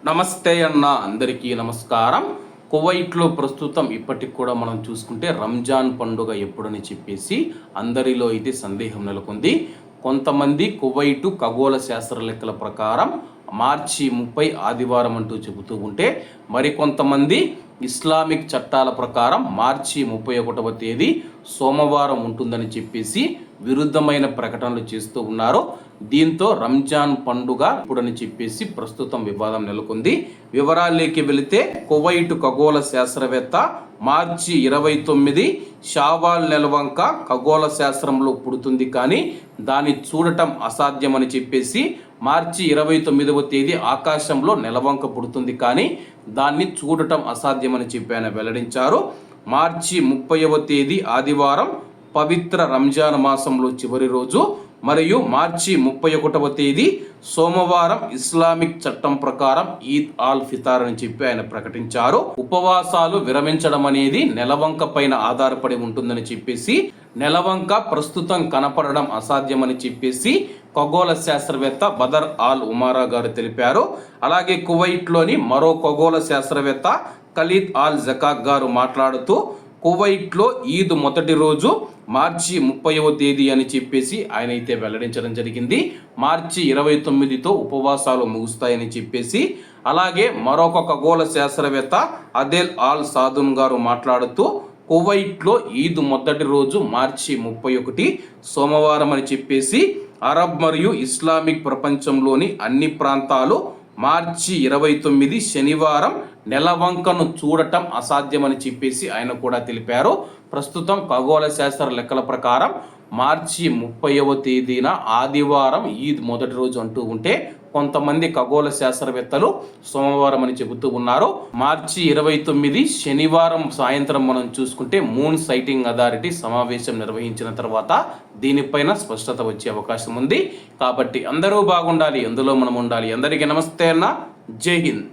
నమస్తే అన్న అందరికీ నమస్కారం. కువైట్లో ప్రస్తుతం ఇప్పటికి కూడా మనం చూసుకుంటే రంజాన్ పండుగ ఎప్పుడని చెప్పేసి అందరిలో అయితే సందేహం నెలకొంది. కొంతమంది కువైటు ఖగోళ శాస్త్ర లెక్కల ప్రకారం మార్చి 30 ఆదివారం అంటూ చెబుతూ ఉంటే, మరికొంతమంది ఇస్లామిక్ చట్టాల ప్రకారం మార్చి 31వ తేదీ సోమవారం ఉంటుందని చెప్పేసి విరుద్ధమైన ప్రకటనలు చేస్తూ ఉన్నారు. దీంతో రంజాన్ పండుగ ఇప్పుడని చెప్పేసి ప్రస్తుతం వివాదం నెలకొంది. వివరాల్లోకి వెళితే, కువైటు ఖగోళ శాస్త్రవేత్త మార్చి 29 షావాల్ నెలవంక ఖగోళ శాస్త్రంలో పుడుతుంది, కానీ దాన్ని చూడటం అసాధ్యమని చెప్పేసి మార్చి 29వ తేదీ ఆకాశంలో నెలవంక పుడుతుంది, కానీ దాన్ని చూడటం అసాధ్యమని చెప్పి ఆయన వెల్లడించారు. మార్చి 30వ తేదీ ఆదివారం పవిత్ర రంజాన్ మాసంలో చివరి రోజు మరియు మార్చి 31వ తేదీ సోమవారం ఇస్లామిక్ చట్టం ప్రకారం ఈద్ ఆల్ ఫితార్ అని చెప్పి ఆయన ప్రకటించారు. ఉపవాసాలు విరమించడం అనేది నెలవంక పైన ఆధారపడి ఉంటుందని చెప్పేసి, నెలవంక ప్రస్తుతం కనపడడం అసాధ్యమని చెప్పేసి ఖగోళ శాస్త్రవేత్త బదర్ ఆల్ ఉమారా గారు తెలిపారు. అలాగే కువైట్లోని మరో ఖగోళ శాస్త్రవేత్త ఖలీద్ ఆల్ జకాక్ గారు మాట్లాడుతూ, కువైట్లో ఈద్ మొదటి రోజు మార్చి 30వ తేదీ అని చెప్పేసి ఆయన అయితే వెల్లడించడం జరిగింది. మార్చి 29తో ఉపవాసాలు ముగుస్తాయని చెప్పేసి. అలాగే మరొక ఖగోళ శాస్త్రవేత్త అదేల్ ఆల్ సాదున్ గారు మాట్లాడుతూ, కువైట్లో ఈద్ మొదటి రోజు మార్చి 31 సోమవారం అని చెప్పేసి, అరబ్ మరియు ఇస్లామిక్ ప్రపంచంలోని అన్ని ప్రాంతాలు మార్చి 29 శనివారం నెలవంకను చూడటం అసాధ్యమని చెప్పేసి ఆయన కూడా తెలిపారు. ప్రస్తుతం ఖగోళ శాస్త్ర లెక్కల ప్రకారం మార్చి 30వ తేదీన ఆదివారం ఈద్ మొదటి రోజు అంటూ ఉంటే, కొంతమంది ఖగోళ శాస్త్రవేత్తలు సోమవారం అని చెబుతూ ఉన్నారు. మార్చి 29 శనివారం సాయంత్రం మనం చూసుకుంటే మూన్ సైటింగ్ అథారిటీ సమావేశం నిర్వహించిన తర్వాత దీనిపైన స్పష్టత వచ్చే అవకాశం ఉంది. కాబట్టి అందరూ బాగుండాలి, అందులో మనం ఉండాలి. అందరికీ నమస్తే అన్న, జై హింద్.